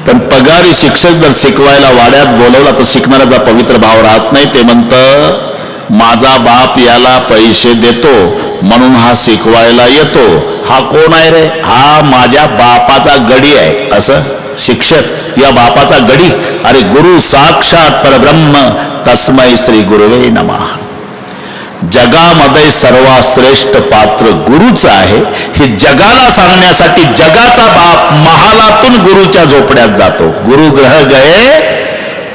पण पगारी शिक्षक जर शिकवायला वाड्यात बोलवला तर शिकणाऱ्याचा पवित्र भाव राहत नाही. ते म्हणतं माझा बाप याला पैसे देतो म्हणून हा शिकवायला येतो. हा कोण आहे रे? हा माझ्या बापाचा गडी आहे. असं शिक्षक या बापाचा गडी. अरे गुरु साक्षात परब्रह्म तस्मै श्री गुरुवे नमः. जगामध्ये सर्वात श्रेष्ठ पात्र गुरुच आहे हे जगाला सांगण्यासाठी जगाचा बाप महालातून गुरुच्या झोपड्यात जातो. गुरु ग्रह गए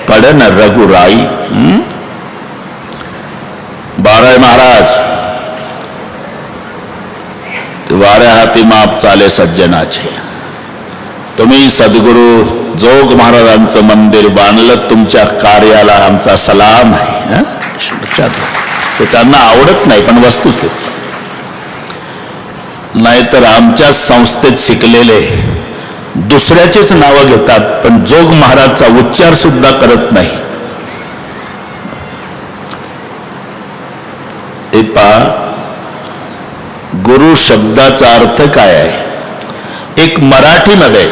पडन रघुराई. बाराय महाराज वाऱ्या हाती माप चाले सज्जनाचे. तुम्ही सद्गुरु जोग महाराजांचं मंदिर बांधलं, तुमच्या कार्याला आमचा सलाम आहे. लक्षात घ्या. ते त्यांना आवडत नाही पण वस्तूच तेच. नाहीतर आमच्या संस्थेत शिकलेले दुसऱ्याचेच नावं घेतात पण जोग महाराजचा उच्चार सुद्धा करत नाही. हे पहा, गुरु शब्दाचा अर्थ काय आहे? एक मराठीमध्ये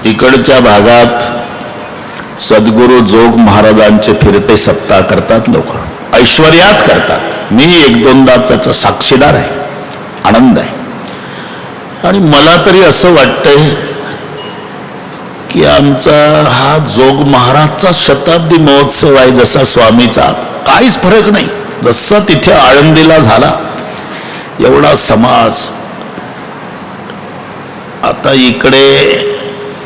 इकडच्या भागात सद्गुरु जोग महाराजांचे फिरते सप्ताह करतात लोक, ऐश्वर्यात करतात. मी एक दोनदा त्याचा साक्षीदार आहे. आनंद आहे. आणि मला तरी असं वाटतंय की आमचा हा जोग महाराजचा शताब्दी महोत्सव आहे जसा स्वामीचा. काहीच फरक नाही. जसा तिथे आळंदीला झाला एवढा समाज. आता इकडे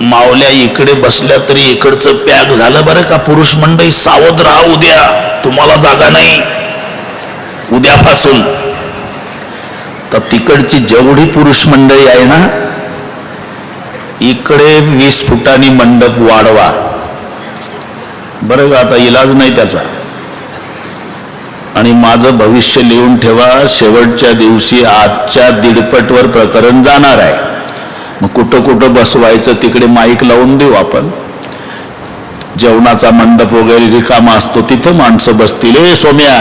मावल्या इकडे बसल्या तरी इकडचं पॅक झालं बरं का. पुरुष मंडळी सावध राहा, उद्या तुम्हाला जागा नाही उद्यापासून. तर तिकडची जेवढी पुरुष मंडळी आहे ना इकडे 20 फुटांनी मंडप वाढवा बरं का. आता इलाज नाही त्याचा. आणि माझं भविष्य लिहून ठेवा. शेवटच्या दिवशी आजच्या 1.5 प्रकरण जाणार आहे. मग कुठं कुठं बसवायचं तिकडे माईक लावून देऊ आपण. जेवणाचा मंडप वगैरे रिकामा असतो तिथं माणसं बसतील. ए सोम्या,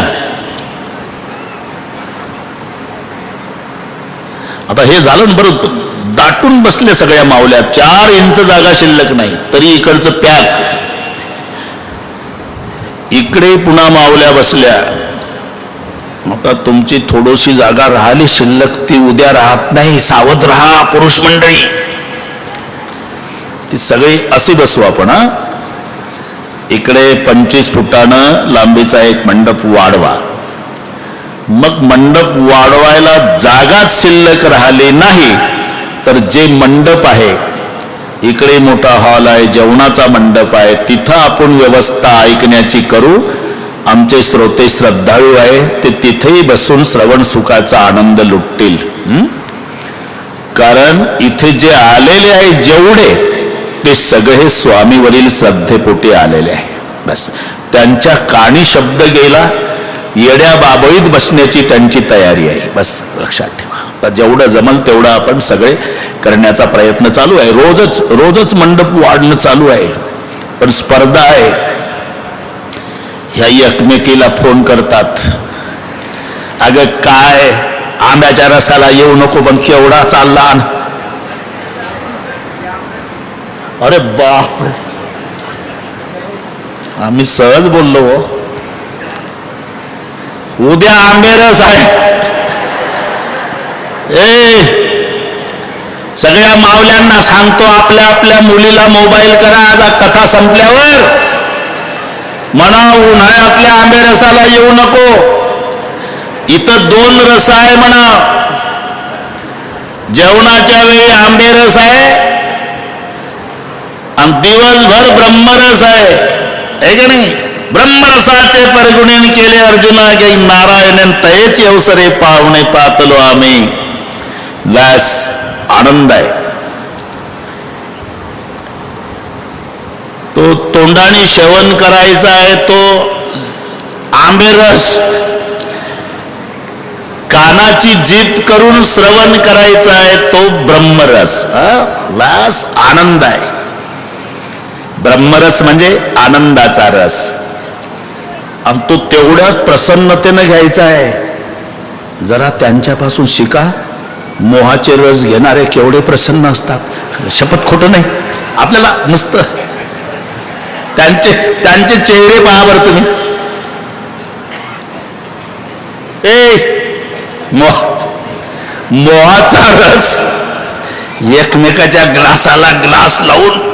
आता हे झालं बरं. दाटून बसले सगळ्या मावल्या. 4 इंच जागा शिल्लक नाही तरी इकडचं पॅक. इकडे पुन्हा मावल्या बसल्या. आता तुमची थोडीशी जागा राहिली शिल्लक ती उद्या राहत नाही. सावध राहा पुरुष मंडळी. ती सगळी असे बसू आपण. इकडे 25 फुटानं लांबीचा एक मंडप वाढवा. मग मंडप वाढवायला जागाच शिल्लक राहिली नाही तर जे मंडप आहे इकडे मोठा हॉल आहे, जेवणाचा मंडप आहे, तिथं आपण व्यवस्था ऐकण्याची करू. आमचे श्रोते श्रद्धाळू आहे ते तिथेही बसून श्रवण सुखाचा आनंद लुटतील. कारण इथे जे आलेले आहे जेवढे ते सगळे स्वामीवरील श्रद्धेपोटी आलेले आहे. बस त्यांच्या कानी शब्द गेला, येड्या बाबळीत बसण्याची त्यांची तयारी आहे. बस लक्षात ठेवा. आता जेवढं जमल तेवढं आपण सगळे करण्याचा प्रयत्न चालू आहे. रोजच मंडप वाढणं चालू आहे. पण स्पर्धा आहे. ह्या एकमेकीला फोन करतात. अगं काय आंब्याच्या रसाला येऊ नको पण केवढा चालला. अरे बाप, आम्ही सहज बोललो. उद्या आंबेरस आहे. सगळ्या मावल्यांना सांगतो आपल्या आपल्या मुलीला मोबाईल करा. आज कथा संपल्यावर म्हणा उन्हाळ्यातल्या आंबेरसाला येऊ नको. इथं 2 रस आहे म्हणा. जेवणाच्या वेळी आंबेरस आहे आणि दिवसभर ब्रह्मरस आहे का नाही. ब्रह्मरसाचे परगुणेन केले अर्जुना गे नारायणन तयेच अवसरे पाहुणे पातलो आम्ही. व्यास आनंद आहे. तो तोंडाने सेवन करायचा आहे तो आंबेरस. कानाची जीभ करून श्रवण करायचा आहे तो ब्रह्मरस. व्यास आनंद आहे. ब्रह्मरस म्हणजे आनंदाचा रस. आणि तो तेवढ्याच प्रसन्नतेने घ्यायचा आहे. जरा त्यांच्यापासून शिका. मोहाचे रस घेणारे केवढे प्रसन्न असतात. शपथ खोटं नाही. आपल्याला नुसतं त्यांचे चेहरे पहा बरं तुम्ही. मोहाचा रस एकमेकाच्या ग्लासाला ग्लास लावून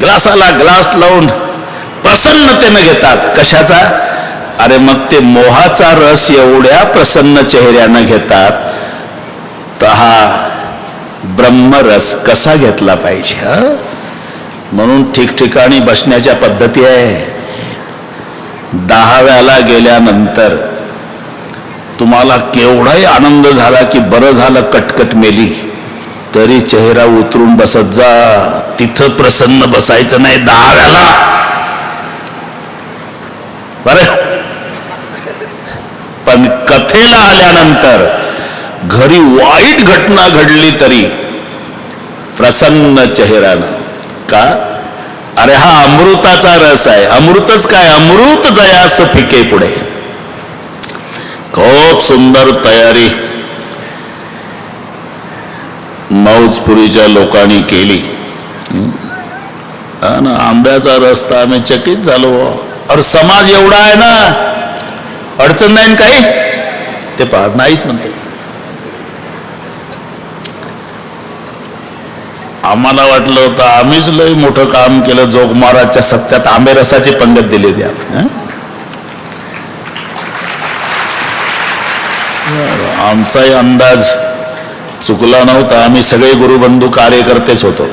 ग्लासाला ग्लास लावून प्रसन्नतेने घेतात. कशाचा? अरे मग ते मोहाचा रस एवढ्या प्रसन्न चेहऱ्यानं घेतात, तर हा ब्रह्मरस कसा घेतला पाहिजे. म्हणून ठिकठिकाणी बसण्याच्या पद्धती आहे. 10व्याला गेल्यानंतर तुम्हाला केवढाही आनंद झाला की बरं झालं कटकट मेली, तरी चेहरा उतरून बसत जा. तिथं प्रसन्न बसायचं नाही 10व्याला. बरं, पण कथेला आल्यानंतर घरी वाईट घटना घडली तरी प्रसन्न चेहरानं. का? अरे हा अमृताचा रस आहे. अमृतच काय, अमृत जयास फिके पुढे. खूप सुंदर तयारी मौजपुरीच्या लोकांनी केली. ना आंब्याचा रस्ता आम्ही चकित झालो. और समाज एवढा आहे ना, अडचण नाही काही. ते पाहत नाहीच म्हणते. आम्हाला वाटलं होतं आम्हीच लय मोठं काम केलं. जोग महाराजच्या सप्त्यात आंबे रसाची पंगत दिली होती आपण. आमचाही अंदाज चुकला नव्हता. आम्ही सगळे गुरुबंधू कार्यकर्तेच होतो.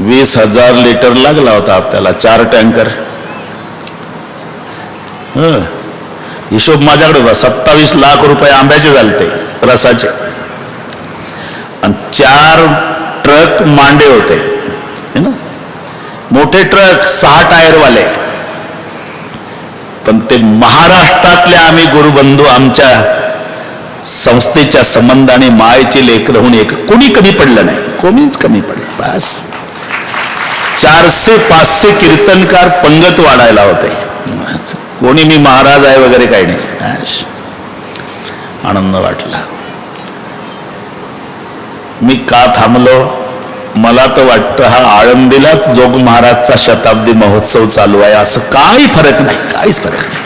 20,000 लिटर लागला होता आपल्याला, 4 टँकर. हिशोब माझ्याकडे होता. 27 लाख रुपये आंब्याचे झालते रसाचे, आणि 4 ट्रक मांडे होते ना, मोठे ट्रक, 6 टायरवाले. पण ते महाराष्ट्रातले आम्ही गुरुबंधू आमच्या संस्थेच्या संबंधाने मायेची लेकरं होऊन एक कोणी कमी पडलं नाही. कोणीच कमी पडलं. बस 400-500 कीर्तनकार पंगत वाढायला होते. कोणी मी महाराज आहे वगैरे काही नाही. आनंद वाटला. मी का थांबलो? मला तर वाटतं हा आळंदीलाच जोग महाराजचा शताब्दी महोत्सव चालू आहे असं काही फरक नाही. काहीच फरक नाही.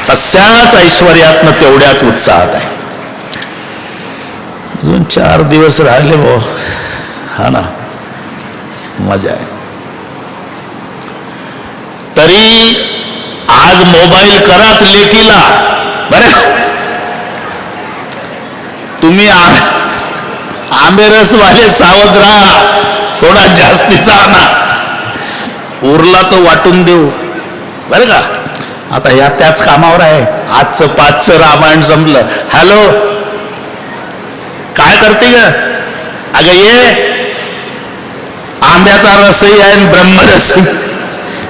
तशाच ऐश्वर्यातनं तेवढ्याच उत्साहात आहे. अजून 4 दिवस राहिले भाऊ. हा ना, मजा आहे. तरी आज मोबाईल कराच लेकीला. बरं, तुम्ही आंबेरसवाले सावध राहा. थोडा जास्तीचा आणा, उरला तो वाटून देऊ. बरं का? आता या त्याच कामावर आहे. आजचं 5चं रामायण संपलं. हॅलो, काय करते ग? अगं ये, आंब्याचा रसही आहे आणि ब्रह्मरस.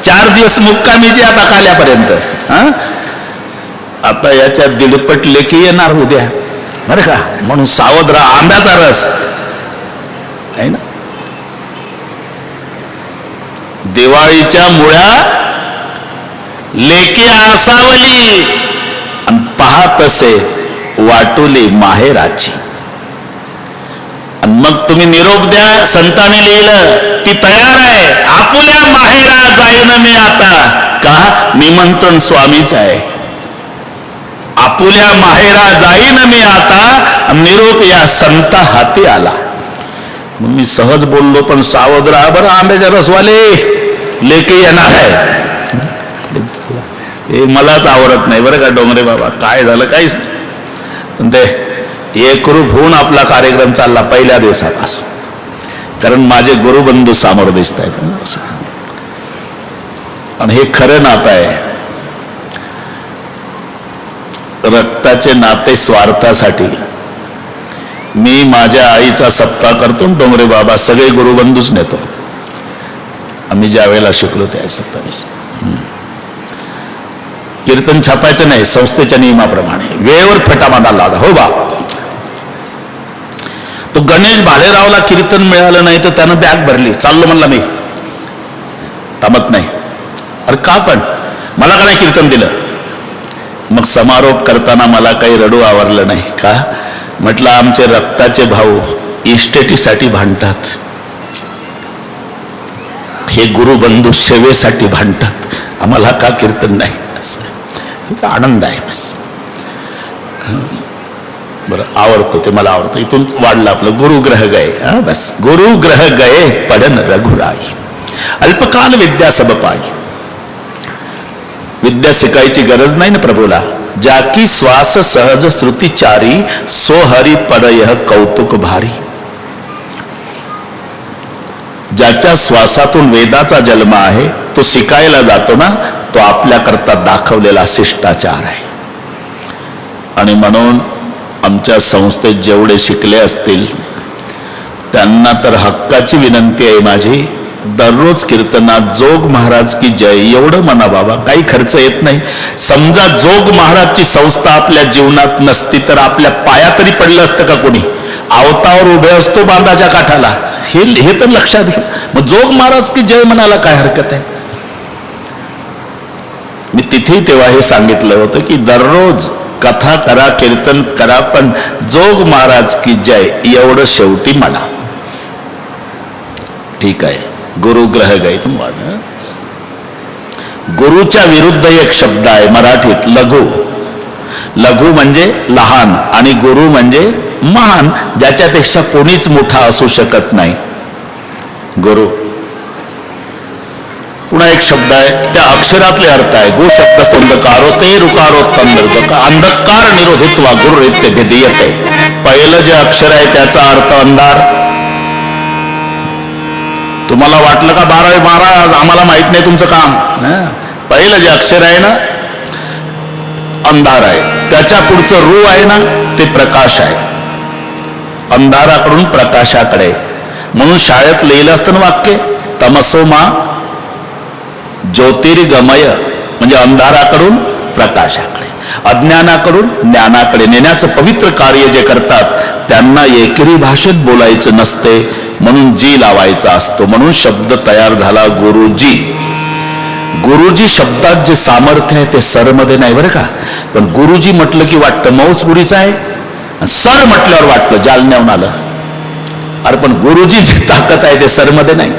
4 दिवस मुक्कामीची आता काल्यापर्यंत. आता याच्या दीडपट लेखी येणार उद्या. बरं का? म्हणून सावध राहा. आंब्याचा रस आहे ना. दिवाळीच्या मुळ्या लेके आसावली, आणि पाहत असे वाटुली माहेराची. आणि मग तुम्ही निरोप द्या. संतांनी लिहिलं ती तयार आहे. आपुल्या माहेरा जाईन मी आता. का? निमंत्रण स्वामीच आहे. आपुल्या माहेरा जाईन मी आता, निरोप या संता हाती आला. मग मी सहज बोललो, पण सावध राहा बरं, आंब्याच्या रसवाले लेके येणार आहे. हे मलाच आवडत नाही बरं का डोंगरे बाबा. काय झालं काहीच नाही, पण ते एकरूप होऊन आपला कार्यक्रम चालला पहिल्या दिवसापासून. कारण माझे गुरुबंधू समोर दिसत आहेत. आणि हे खरं नातं आहे. रक्ताचे नाते स्वार्थासाठी. मी माझ्या आईचा सप्ताह करतो, डोंगरे बाबा सगळे गुरुबंधूच नेतो. आम्ही ज्या वेळेला शिकलो त्या सप्ताह कीर्तन छापायचं नाही, संस्थेच्या नियमाप्रमाणे वेळेवर फटाफट आला. हो बा, तो गणेश भालेरावला कीर्तन मिळालं नाही तर त्यानं बॅग भरली. चाललो म्हणला मी, थांबत नाही. अरे का? पण मला का नाही कीर्तन दिलं? मग समारोप करताना मला काही रडू आवरलं नाही. का? म्हटलं आमचे रक्ताचे भाऊ इस्टेटीसाठी भांडतात, हे गुरुबंधू सेवेसाठी भांडतात, आम्हाला का कीर्तन नाही? असं आनंद आहे. बस बरं, आवडतो ते, मला आवडतं. इथून वाढलं आपलं गुरुग्रह गए. बस गुरुग्रह गए पडन रघुराई, अल्पकाल विद्या सब पाई. विद्या शिकायची गरज नाही ना प्रभूला. जाकी श्वास सहज श्रुतिचारी, सो हरी पड यह कौतुक भारी. ज्याच्या श्वासातून वेदाचा जन्म आहे तो शिकायला जातो ना, तो आपल्याकरता दाखवलेला शिष्टाचार आहे. आणि म्हणून आमच्या संस्थेत जेवढे शिकले असतील त्यांना तर हक्काची विनंती आहे माझी, दररोज कीर्तनात जोग महाराज की जय एवढं म्हणा बाबा. काही खर्च येत नाही. समजा जोग महाराजची संस्था आपल्या जीवनात नसती तर आपल्या पाया तरी पडलं असतं का कोणी? आवतावर उभे असतो बांधाच्या काठाला, हे तर लक्षात घ्या. मग जोग महाराज की जय म्हणायला काय हरकत आहे? मी तिथे तेव्हा हे सांगितलं होतं की दररोज कथा करा, कीर्तन करा, पण जोग महाराज की जय एवढं शेवटी म्हणा. ठीक आहे. गुरुग्रह गए. गुरुच्या विरुद्ध एक शब्द आहे मराठीत, लघु. लघु म्हणजे लहान आणि गुरु म्हणजे महान, ज्याच्यापेक्षा कोणीच मोठा असू शकत नाही. गुरु. पुन्हा एक शब्द आहे, त्या अक्षरातले अर्थ आहे. गु शब्द स्तंभकारो ते रुकारो अंधकार निरोधित्वा गुरु रित्य भेदीयते. पहिलं जे अक्षर आहे त्याचा अर्थ अंधार. तुम्हाला वाटलं का 12 महाराज आम्हाला माहित नाही तुमचं काम? पहिलं जे अक्षर आहे ना अंधार आहे, त्याच्या पुढचं रू आहे ना ते प्रकाश आहे. अंधाराकडून प्रकाशाकडे. म्हणून शाळेत लिहिलं असतं ना वाक्य, तमसोमा ज्योतिर्गमय, म्हणजे अंधाराकडून प्रकाशाकडे, अज्ञानाकडून ज्ञानाकडे नेण्याचं पवित्र कार्य जे करतात त्यांना एकेरी भाषेत बोलायचं नसते, म्हणून जी लावायचा असतो. म्हणून शब्द तयार झाला गुरुजी. गुरुजी शब्दात जे सामर्थ्य आहे ते सर मध्ये नाही बरं का. पण गुरुजी म्हटलं की वाटतं मौजपुरीचं आहे, सर म्हटल्यावर वाटलं जालन्याहून आलं. अरे पण गुरुजी जी ताकद आहे ते सर मध्ये नाही.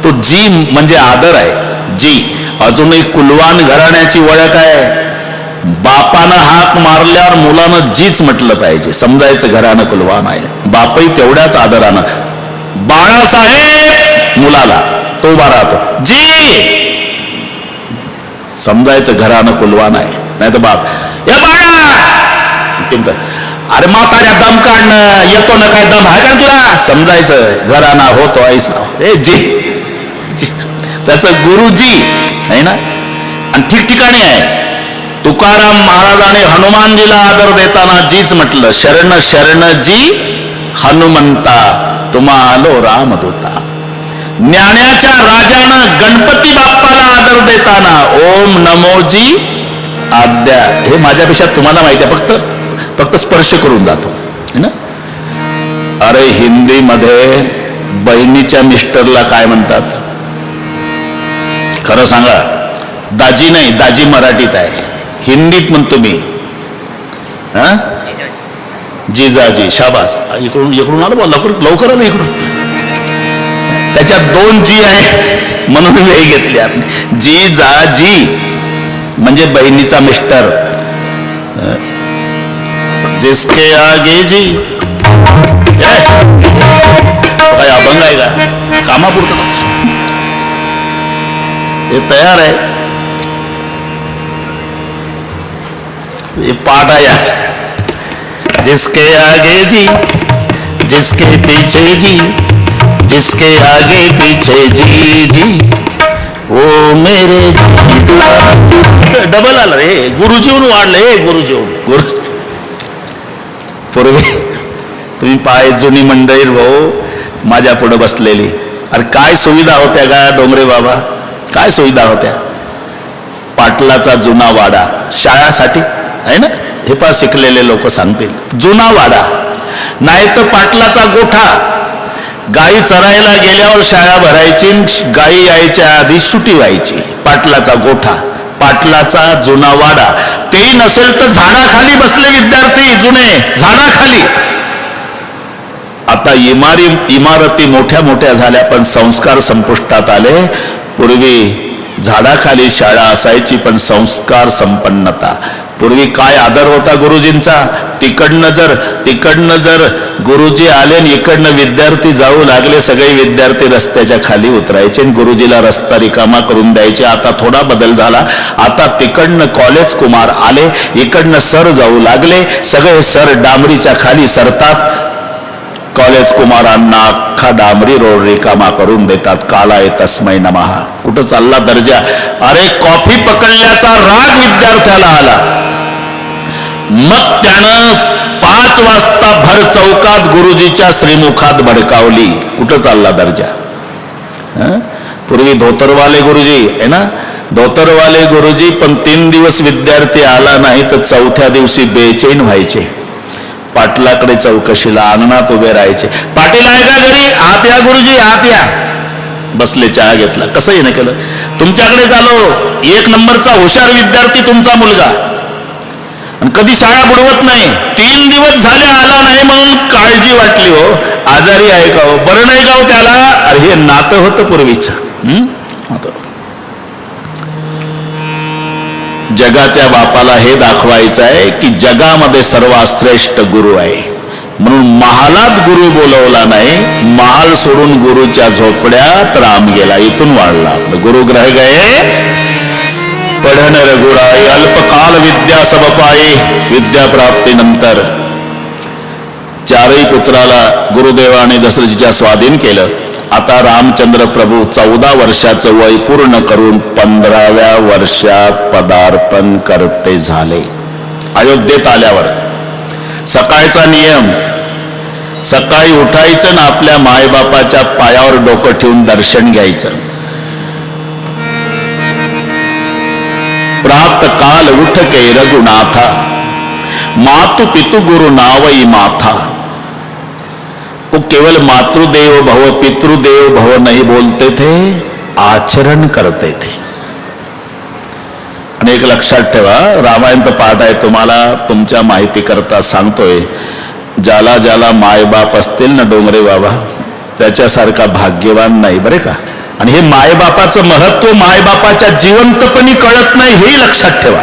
तो जी म्हणजे आदर आहे. जी अजूनही कुलवान घराण्याची ओळख आहे. बापानं हाक मारल्यावर मुलानं जीच म्हटलं पाहिजे, समजायचं घरानं कुलवान आहे. बापही तेवढ्याच आदरानं. बाळासाहेब मुलाला तो उभा राहतो, जी समजायचं घरानं कुलवान आहे. नाही तर बाप या बाळा, अरे म्हाताऱ्या दम काढणं येतो ना, काय दम आहे का तुला? समजायचं घराना होतो ऐसा. ए जी, त्याचं गुरुजी आहे ना. आणि ठिकठिकाणी आहे. तुकाराम महाराजाने हनुमानजीला आदर देताना जीच म्हटलं, शरण शरण जी हनुमंता, तुम्हा आलो रामदूता. ज्ञानाच्या राजानं गणपती बाप्पाला आदर देताना ओम नमोजी आद्या. हे माझ्यापेक्षा तुम्हाला माहिती आहे, फक्त स्पर्श करून जातो है ना. अरे हिंदीमध्ये बहिणीच्या मिस्टरला काय म्हणतात खरं सांगा? दाजी नाही, दाजी मराठीत आहे, हिंदीत म्हणतो मी. जिजाजी. शाबास. इकडून आलं लवकर आलं इकडून. त्याच्यात 2 जी आहे म्हणून वेळ घेतली आपण. जिजाजी म्हणजे बहिणीचा मिस्टर. जिसके आगे जी काय अभंग आहे का? कामापुरतं हे तयार आहे, ये पाठ आहे यार. जिसके आगे जी, जिसके पीछे जी, जिसके आगे पीछे जी जी, वो मेरे डबल आलं रे. गुरुजीहून वाढले. गुरु पूर्वी तुम्ही पाय जुनी मंडळी भाऊ माझ्या पुढे बसलेली. अरे काय सुविधा होत्या का डोंगरे बाबा, काय सुविधा होत्या. पाटलाचा जुना वाडा शाळासाठी आहे ना, हे पण शिकलेले लोक सांगतील. जुना वाडा नाही तर पाटलाचा गोठा. गाई चरायला गेल्यावर शाळा भरायची, गाई यायच्या आधी सुटी व्हायची. पाटलाचा गोठा पाटलाचा जुना वाडा, तेही नसेल तर झाडाखाली बसले विद्यार्थी जुने, झाडाखाली. आता इमारती मोठ्या मोठ्या झाल्या पण संस्कार संपुष्टात आले. पूर्वी झाडाखाली शाळा असायची पण संस्कार संपन्नता. पूर्वी काय आदर होता गुरुजींचा. तिकडनं जर गुरुजी आले आणि इकडनं विद्यार्थी जाऊ लागले, सगळे विद्यार्थी रस्त्याच्या खाली उतरायचे आणि गुरुजीला रस्ता रिकामा करून द्यायचे. आता थोडा बदल झाला. आता तिकडनं कॉलेज कुमार आले, इकडनं सर जाऊ लागले, सगळे सर डांबरीच्या खाली सरतात. कॉलेज कुमारांना अख्खा डांबरी रोड रिकामा करून देतात. कालाय तस्मै नमः. कुठं चालला दर्जा. अरे कॉफी पकडल्याचा राग विद्यार्थ्याला आला. मग त्यानं 5 वाजता भर चौकात गुरुजीच्या श्रीमुखात भडकावली. कुठं चालला दर्जा. पूर्वी धोतरवाले गुरुजी आहे ना, धोतरवाले गुरुजी. पण 3 दिवस विद्यार्थी आला नाही तर 4थ्या दिवशी बेचैन व्हायचे. पाटलाकडे चौकशीला अंगणात उभे राहायचे. पाटील आहे का घरी. आत या गुरुजी, आत या. बसले, चहा घेतला. कसं येणं केलं. तुमच्याकडे झालो 1 नंबरचा हुशार विद्यार्थी तुमचा मुलगा, आणि कधी शाळा बुडवत नाही. 3 दिवस झाले आला नाही म्हणून काळजी वाटली. हो आजारी आहे का हो, बरं नाही का हो त्याला. अरे हे नातं होतं पूर्वीचं. जगाच्या बापाला हे दाखवायचं आहे की जगामध्ये सर्वात श्रेष्ठ गुरु आहे. म्हणून महालात गुरु बोलवला नाही, महाल सोडून गुरुच्या झोपड्यात राम गेला. इथून वाढला. आपलं गुरुग्रह गये पढन रघुराई, अल्पकाल विद्या सब पाये. विद्या प्राप्तीनंतर 4ही पुत्राला गुरुदेवाने दशरथीच्या स्वाधीन केलं. आता रामचंद्र प्रभू 14 वर्षाचं वय पूर्ण करून 15व्या वर्षात पदार्पण करते झाले. अयोध्येत आल्यावर सकाळचा नियम, सकाळी उठायचं ना आपल्या मायबापाच्या पायावर डोकं ठेवून दर्शन घ्यायचं. प्रात काल उठ के रघुनाथा, मातु पितु गुरु नावई माथा. वो केवल मातृदेव भव पितृदेव भव नहीं बोलते थे, आचरण करते थे. आणि एक लक्षात ठेवा, रामायण तर पाठ आहे तुम्हाला, तुमच्या माहिती करता सांगतोय. ज्याला ज्याला मायबाप असतील ना डोंगरे बाबा, त्याच्यासारखा भाग्यवान नाही बरे का. आणि हे मायबापाचं महत्व मायबापाच्या जिवंतपणी कळत नाही, हे लक्षात ठेवा.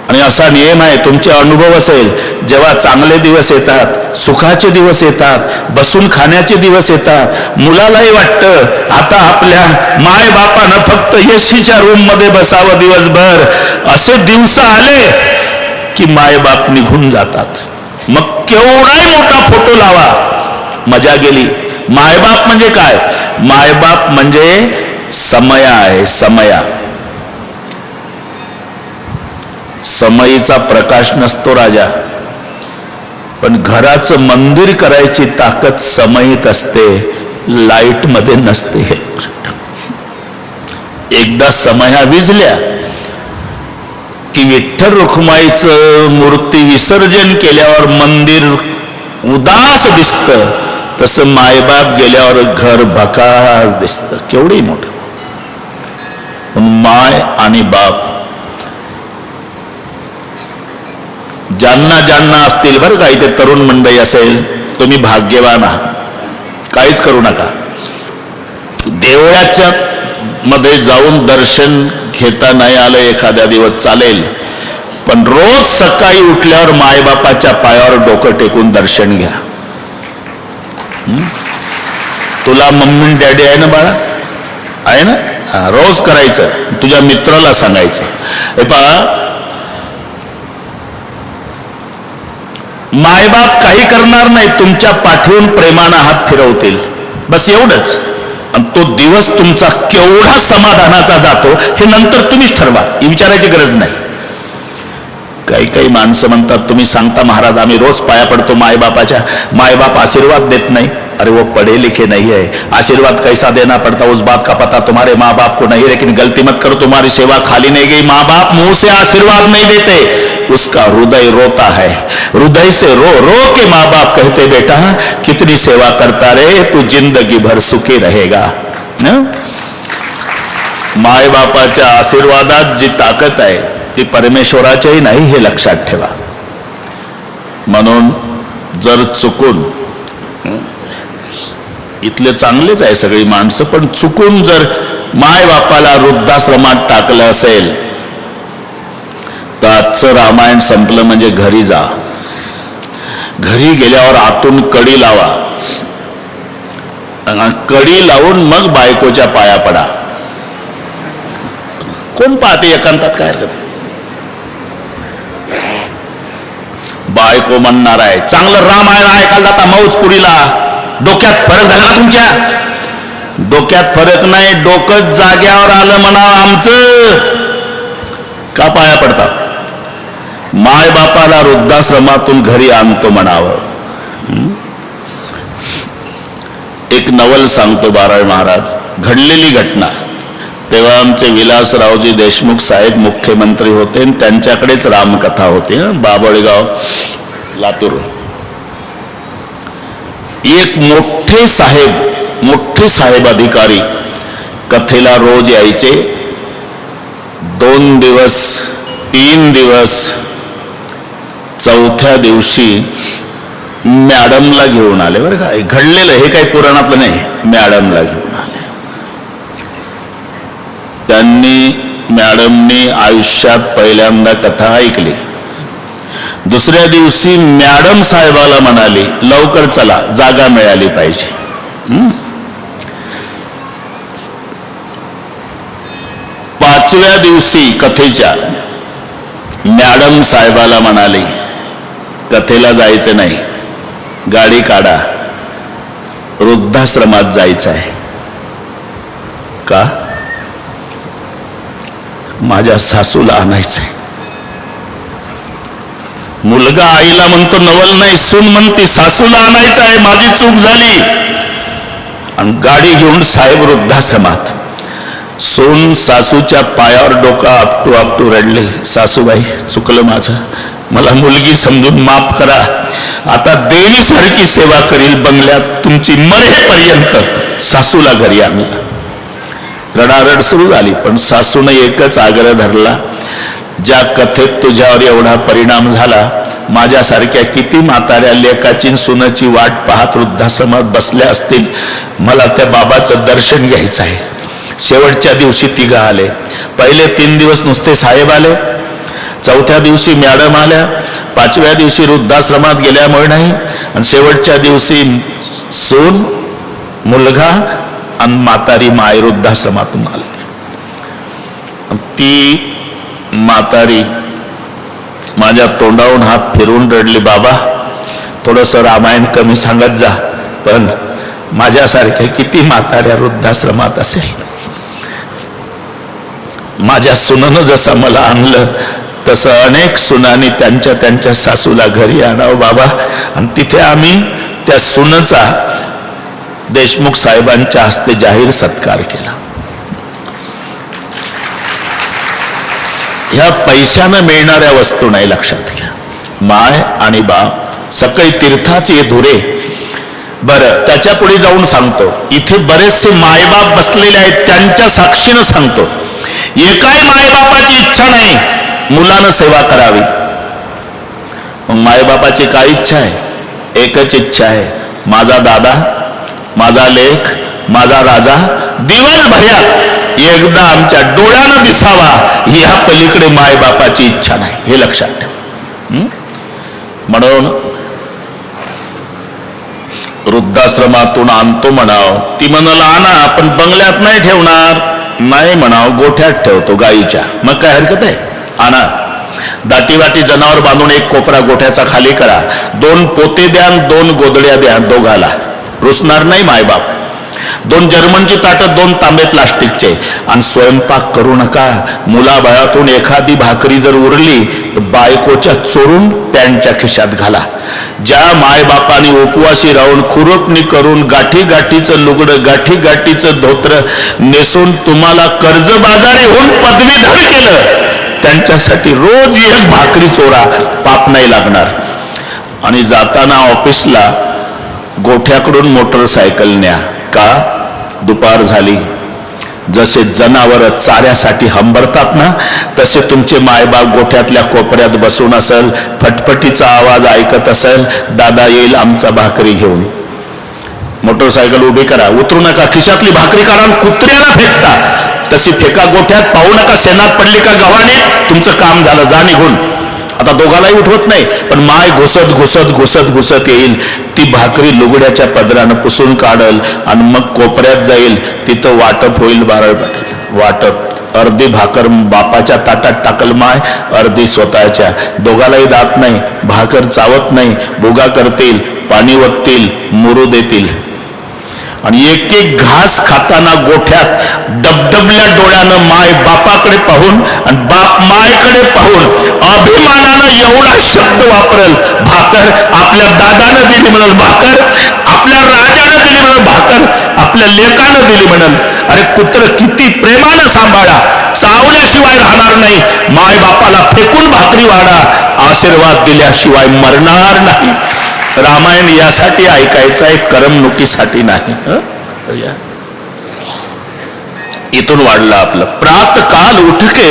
आणि असा नियम आहे, तुमचे अनुभव असेल, जेव्हा चांगले दिवस येतात, सुखाचे दिवस येतात, बसून खाण्याचे दिवस येतात, मुलालाही वाटतं आता आपल्या मायबापानं फक्त एसीच्या रूम मध्ये बसावं दिवसभर. असे दिवस आले की मायबाप निघून जातात. मग केवढाही मोठा फोटो लावा, मजा गेली. मायबाप म्हणजे काय. मायबाप म्हणजे समया आहे. समया, समयीचा प्रकाश नसतो राजा, पण घराचं मंदिर करायची ताकद समयीत असते, लाईट मध्ये नसते. एकदा समया विजल्या की विठ्ठल रुक्माईचं मूर्ती विसर्जन केल्यावर मंदिर उदास दिसतं, तसं मायबाप गेल्यावर घर भकास दिसतं. केवढी मोठं. माय आणि बाप ज्यांना असतील बरं का, इथे तरुण मंडळी असेल, तुम्ही भाग्यवान आहात. काहीच करू नका. देवळाच्या मध्ये जाऊन दर्शन घेता नाही आलं एखाद्या दिवस चालेल, पण रोज सकाळी उठल्यावर मायबापाच्या पायावर डोकं टेकून दर्शन घ्या. तुला मम्मी डॅडी आहे ना बाळा, आहे ना, रोज करायचं. तुझ्या मित्राला सांगायचं, हे पहा मायबाप काही करणार नाही, तुमच्या पाठीवून प्रेमानं हात फिरवतील, बस एवढंच. आणि तो दिवस तुमचा केवढा समाधानाचा जातो हे नंतर तुम्हीच ठरवा, ही विचारायची गरज नाही. काही माणसं म्हणतात, तुम्ही सांगता महाराज आम्ही रोज पाया पडतो मायबापाच्या, मायबाप आशीर्वाद देत नाही. अरे वो पढ़े लिखे नहीं है, आशीर्वाद कैसा देना पड़ता उस बात का पता तुम्हारे माँ बाप को नहीं. लेकिन गलती मत करो, तुम्हारी सेवा खाली नहीं गई. माँ बाप मुंह से आशीर्वाद नहीं देते, उसका हृदय रोता है. हृदय से रो रो के माँ बाप कहते बेटा कितनी सेवा करता रहे, तू जिंदगी भर सुखी रहेगा. मायबापाच्या आशीर्वादात जी ताकद आहे ती परमेश्वराच्याही नाही, हे लक्षात ठेवा. म्हणून जर चुकून, इथले चांगलेच आहे सगळी माणसं, पण चुकून जर मायबापाला वृद्धाश्रमात टाकलं असेल तर आजचं रामायण संपलं. म्हणजे घरी जा, घरी गेल्यावर आतून कडी लावा, कडी लावून मग बायकोच्या पाया पडा. कोण पाहते एकांतात, काय हरकत. बायको म्हणणार आहे चांगलं रामायण ऐकायला जाता मौजपुरीला, डोक्यात फरक झाला ना तुमच्या? डोक्यात फरक नाही, डोकं जाग्यावर आलं म्हणावं आमचं. का पाया पडता? मायबापाला वृद्धाश्रमातून घरी आणतो म्हणावं. एक नवल सांगतो बाराळ महाराज, घडलेली घटना. तेव्हा आमचे विलासरावजी देशमुख साहेब मुख्यमंत्री होते आणि त्यांच्याकडेच रामकथा होती. बाबळगाव, लातूर. एक मोठे साहेब अधिकारी कथेला रोज यायचे. 2 दिवस 3 दिवस, चौथ्या दिवशी मॅडमला घेऊन आले. बरं का, घडलेलं हे काही पुराणातलं नाही, मॅडमला घेऊन आले. मॅडमनी आयुष्यात पहिल्यांदा कथा ऐकली. दुसऱ्या दिवशी मॅडम साहेबाला म्हणाली लवकर चला, जागा मिळाली पाहिजे. पाचव्या दिवशी कथेच्या मॅडम साहेबाला म्हणाली कथेला जायचं नाही, गाडी काढा, वृद्धाश्रमात जायचं आहे. का? माझ्या सासूला आणायचंय. मुलगा आईला म्हणतो नवल नाही, सून म्हणते सासूला आणायचं आहे, माझी चूक झाली. आणि गाडी घेऊन साहेब वृद्धाश्रमात. सून सासूच्या पायावर डोका आपटू रडले, सासूबाई चुकलं माझं, मला मुलगी समजून माफ करा, आता देवीसारखी सेवा करील बंगल्यात तुमची मरेपर्यंत. सासूला घरी आणला. रडारड सुरू झाली, पण सासूने एकच आग्रह धरला, ज्या कथेत तुझ्यावर एवढा परिणाम झाला, माझ्यासारख्या किती म्हाताऱ्या लेकाची सुनाची वाट पाहत वृद्धाश्रमात बसल्या असतील, मला त्या बाबाचं दर्शन घ्यायचं आहे. शेवटच्या दिवशी 3 आले. पहिले 3 दिवस नुसते साहेब आले, चौथ्या दिवशी मॅडम आल्या, 5व्या दिवशी वृद्धाश्रमात गेल्यामुळे नाही, आणि शेवटच्या दिवशी सून, मुलगा आणि म्हातारी माय वृद्धाश्रमातून आली. ती म्हातारी माझ्या तोंडावरून हात फिरवून रडली, बाबा थोडंसं रामायण कमी सांगत जा, पण माझ्यासारख्या किती म्हाताऱ्या वृद्धाश्रमात असेल. माझ्या सुनानं जसं मला आणलं तसं अनेक सुनांनी त्यांच्या सासूला घरी आणावं बाबा. आणि तिथे आम्ही त्या सुनेचा देशमुख साहेबांच्या हस्ते जाहीर सत्कार केला. ह्या पैशानं मिळणाऱ्या वस्तू नाही, लक्षात घ्या. माय आणि बाप सकाळी तीर्थाचे धुरे. बरं, त्याच्या पुढे जाऊन सांगतो, इथे बरेचसे मायबाप बसलेले आहेत, त्यांच्या साक्षीनं सांगतो, एकाही मायबापाची इच्छा नाही मुलानं सेवा करावी. मग मायबापाची काय इच्छा आहे? एकच इच्छा आहे, माझा दादा, माझा लेख, माझा राजा दिवसभरात एकदा आमच्या डोळ्यानं दिसावा, ह्या पलीकडे मायबापाची इच्छा नाही, हे लक्षात ठेवा. म्हणून वृद्धाश्रमातून आणतो म्हणाव. ती म्हणाला आणा, पण बंगल्यात नाही ठेवणार. नाही म्हणाव, गोठ्यात ठेवतो गाईच्या. मग काय हरकत आहे, आणा. दाटीवाटी जनावर बांधून एक कोपरा गोठ्याचा खाली करा, 2 पोते द्या, 2 गोदड्या द्या दोघाला. रुसणार नाही मायबाप. 2 जर्मनची ताटं, 2 तांबे प्लास्टिकचे. आणि स्वयंपाक करू नका. मुलाबाळातून एखादी भाकरी जर उरली तर बायकोच्या चोरून पॅन्टच्या खिशात घाला. ज्या मायबापाने उपवासी राहून खुरपणी करून गाठी गाठीचं लुगडं, गाठी गाठीचं धोत्र नेसून तुम्हाला कर्जबाजारी होऊन पदवीधर केलं, त्यांच्यासाठी रोज एक भाकरी चोरा, पाप नाही लागणार. आणि जाताना ऑफिसला गोठ्याकडून मोटरसायकल न्या. का? दुपार झाली, जसे जनावर चाऱ्यासाठी हंबरतात ना, तसे तुमचे मायबाप गोठ्यातल्या कोपऱ्यात बसून असेल, फटफटीचा आवाज ऐकत असेल, दादा येईल आमचा भाकरी घेऊन. मोटरसायकल उभी करा, उतरू नका, खिशातली भाकरी काढा, कुत्र्याला फेकता. तशी फेका गोठ्यात, पाहू नका शेणात पडली का गव्हाणे, तुमचं काम झालं, जा निघून. आता दोघालाही उठवत नाही, पण माय घुसत घुसत घुसत घुसत येईल, ती भाकरी लुगड्याच्या पदरानं पुसून काढल आणि मग कोपऱ्यात जाईल, तिथं वाटप होईल. वाटप अर्धी भाकर बापाच्या ताटात टाकल माय, अर्धी स्वतःच्या. दोघालाही दात नाही, भाकर चावत नाही, भुगा करतील, पाणी वततील, मुरू देतील. आणि एक एक घास खाताना गोठ्यात डबडबल्या डोळ्यानं माय बापाकडे पाहून आणि बाप मायकडे पाहून अभिमानानं एवढा शब्द वापरल, भाकर आपल्या दादानं दिली म्हणल, भाकर आपल्या राजानं दिली म्हणल, भाकर आपल्या लेकानं दिली म्हणल. अरे कुत्र किती प्रेमानं सांभाळा, चावल्याशिवाय राहणार नाही. माय बापाला फेकून भाकरी वाढा, आशीर्वाद दिल्याशिवाय मरणार नाही. रामायण यासाठी ऐकायचं आहे, करमणुकीसाठी नाही. इथून वाढलं आपलं. प्रात काल उठके